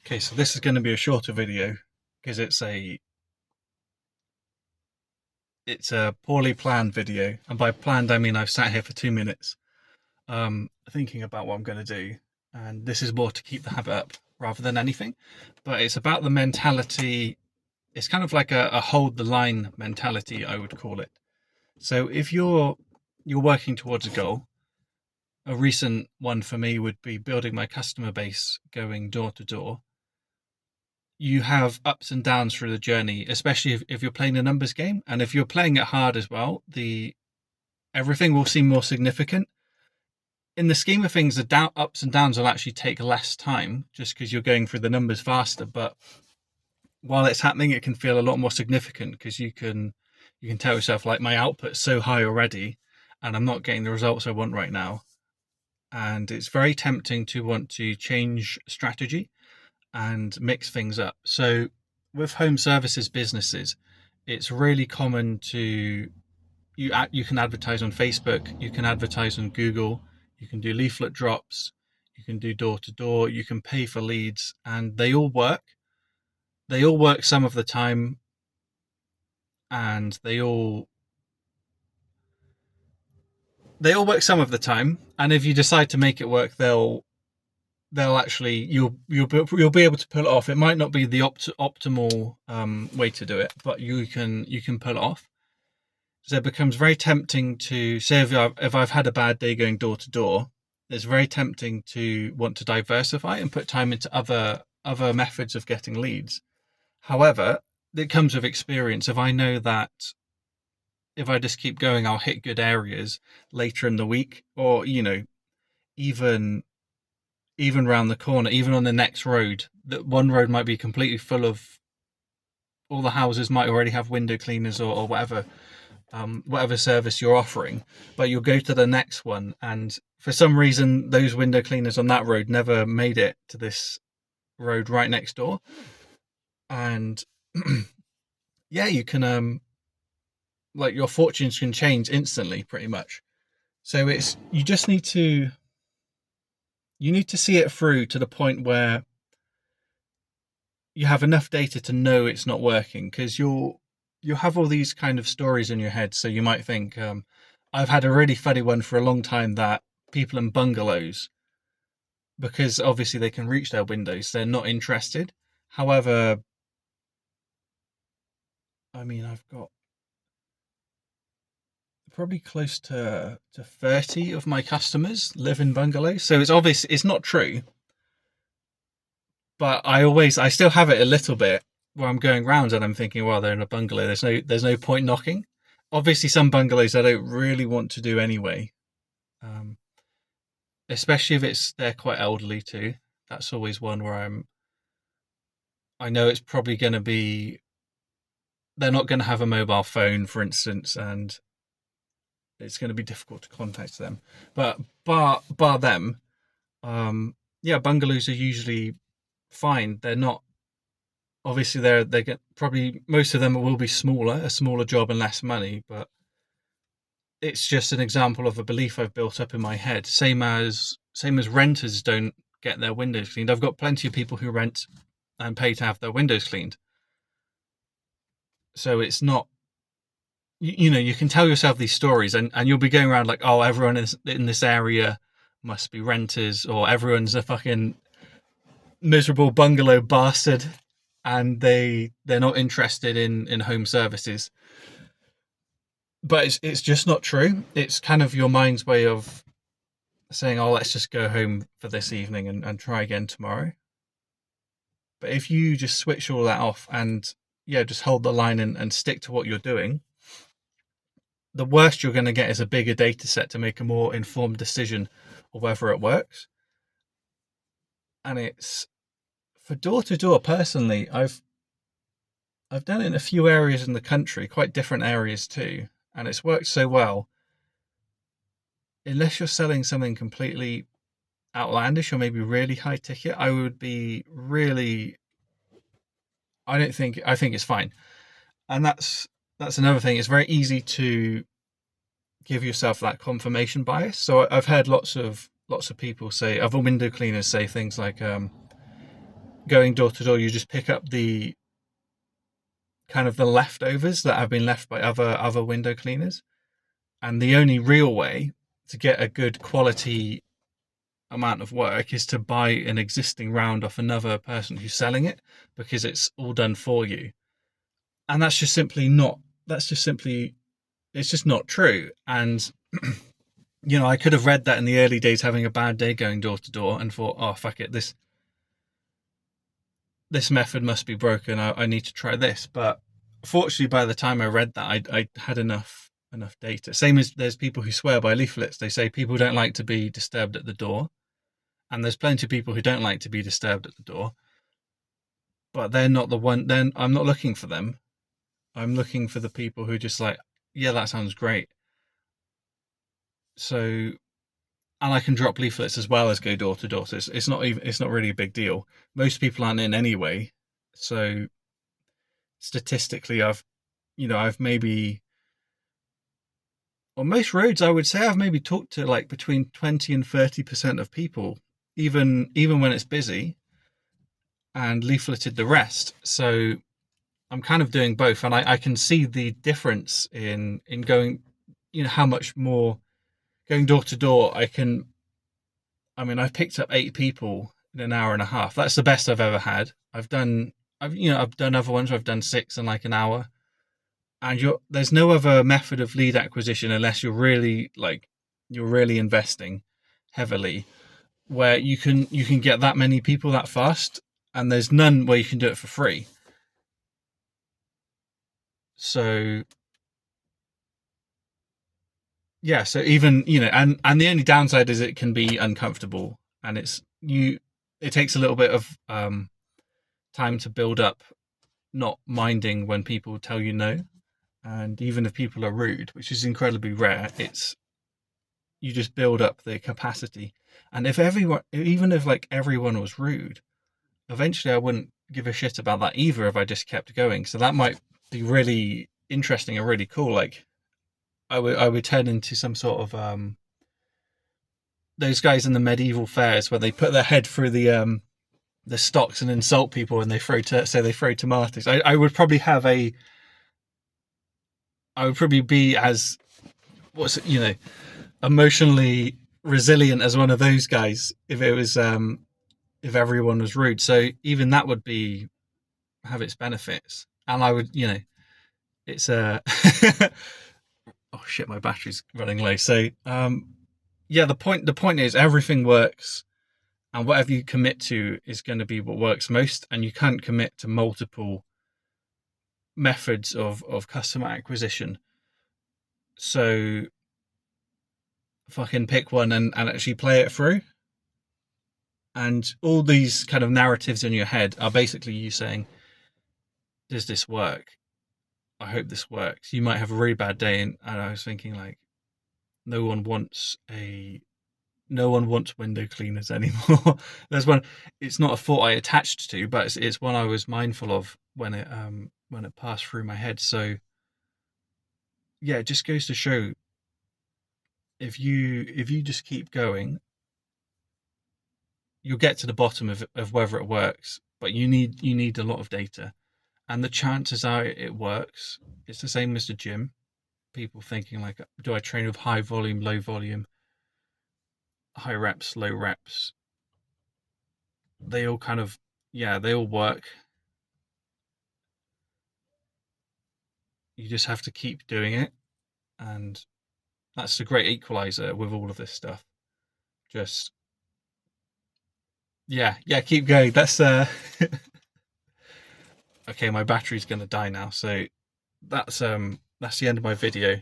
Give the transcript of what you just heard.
Okay, so this is going to be a shorter video because it's a poorly planned video, and by planned I mean I've sat here for 2 minutes, thinking about what I'm going to do, and this is more to keep the habit up rather than anything. But it's about the mentality. It's kind of like a hold the line mentality, I would call it. So if you're working towards a goal, a recent one for me would be building my customer base, going door to door. You have ups and downs through the journey, especially if you're playing a numbers game, and if you're playing it hard as well, the everything will seem more significant. In the scheme of things, the ups and downs will actually take less time just because you're going through the numbers faster. But while it's happening, it can feel a lot more significant because you can tell yourself, like, my output's so high already, and I'm not getting the results I want right now. And it's very tempting to want to change strategy and mix things up. So with home services businesses, it's really common to you can advertise on Facebook, you can advertise on Google, you can do leaflet drops, you can do door to door, you can pay for leads, and they all work. They all work some of the time, and they all work some of the time. And if you decide to make it work, they'll actually you'll be able to pull it off. It might not be the optimal way to do it, but you can pull it off. So it becomes very tempting to say, if I've had a bad day going door to door, it's very tempting to want to diversify and put time into other methods of getting leads. However, it comes with experience. If I know that if I just keep going, I'll hit good areas later in the week, or even even round the corner, even on the next road, that one road might be completely full of, all the houses might already have window cleaners, or whatever service you're offering, but you'll go to the next one, and for some reason those window cleaners on that road never made it to this road right next door. And yeah, you can like, your fortunes can change instantly pretty much. So it's you need to see it through to the point where you have enough data to know it's not working, because you'll have all these kind of stories in your head. So you might think, I've had a really funny one for a long time, that people in bungalows, because obviously they can reach their windows, they're not interested. However, I mean, I've got probably close to 30 of my customers live in bungalows, so it's obvious it's not true. But I still have it a little bit, where I'm going round and I'm thinking, well, they're in a bungalow, there's no point knocking. Obviously some bungalows I don't really want to do anyway, um, especially if they're quite elderly too. That's always one where I know it's probably going to be, they're not going to have a mobile phone, for instance, and it's going to be difficult to contact them. But bar them, yeah, bungalows are usually fine. They're not, obviously they get, probably most of them will be a smaller job and less money, but it's just an example of a belief I've built up in my head. Same as renters don't get their windows cleaned. I've got plenty of people who rent and pay to have their windows cleaned. So it's not, you can tell yourself these stories, and you'll be going around like, oh, everyone in this area must be renters, or everyone's a fucking miserable bungalow bastard, and they're not interested in home services. But it's just not true. It's kind of your mind's way of saying, oh, let's just go home for this evening, and try again tomorrow. But if you just switch all that off, and yeah, just hold the line, and stick to what you're doing, the worst you're going to get is a bigger data set to make a more informed decision of whether it works. And it's, for door to door, personally, I've done it in a few areas in the country, quite different areas too, and it's worked so well. Unless you're selling something completely outlandish or maybe really high ticket, I would be really, I think it's fine. And that's another thing. It's very easy to give yourself that confirmation bias. So I've heard lots of people say, other window cleaners say things like, going door to door, you just pick up the kind of the leftovers that have been left by other window cleaners. And the only real way to get a good quality amount of work is to buy an existing round off another person who's selling it, because it's all done for you. And that's just simply not, it's just not true. And, I could have read that in the early days, having a bad day going door to door, and thought, oh, fuck it, this method must be broken. I need to try this. But fortunately, by the time I read that, I had enough data. Same as there's people who swear by leaflets. They say people don't like to be disturbed at the door. And there's plenty of people who don't like to be disturbed at the door. But they're not the one. Then I'm not looking for them. I'm looking for the people who just like, yeah, that sounds great. So, and I can drop leaflets as well as go door to door. So it's not really a big deal. Most people aren't in anyway. So statistically, I've maybe, on most roads, I would say I've maybe talked to like between 20 and 30% of people, even when it's busy, and leafleted the rest. So I'm kind of doing both, and I can see the difference in going, how much more going door to door. I've picked up 8 people in an hour and a half. That's the best I've ever had. I've done other ones where I've done 6 in like an hour. And there's no other method of lead acquisition unless you're really investing heavily, where you can get that many people that fast, and there's none where you can do it for free. So yeah, so even, and the only downside is it can be uncomfortable, and it takes a little bit of time to build up not minding when people tell you no. And even if people are rude, which is incredibly rare, you just build up the capacity. And even if like everyone was rude, eventually I wouldn't give a shit about that either if I just kept going. So that might be really interesting and really cool. Like I would turn into some sort of those guys in the medieval fairs where they put their head through the stocks and insult people, and they throw tomatoes. I would probably be as emotionally resilient as one of those guys if it was if everyone was rude. So even that would have its benefits, and I would it's oh shit, my battery's running low. So the point is everything works, and whatever you commit to is going to be what works most, and you can't commit to multiple methods of customer acquisition. So fucking pick one and actually play it through. And all these kind of narratives in your head are basically you saying, does this work? I hope this works. You might have a really bad day, and I was thinking like, no one wants window cleaners anymore. There's one. It's not a thought I attached to, but it's one I was mindful of when it passed through my head. So yeah, it just goes to show, if you just keep going, you'll get to the bottom of whether it works. But you need a lot of data, and the chances are it works. It's the same as the gym. People thinking like, do I train with high volume, low volume, high reps, low reps? They all they all work. You just have to keep doing it, and that's the great equalizer with all of this stuff. Just keep going. That's okay, my battery's gonna die now, so that's the end of my video.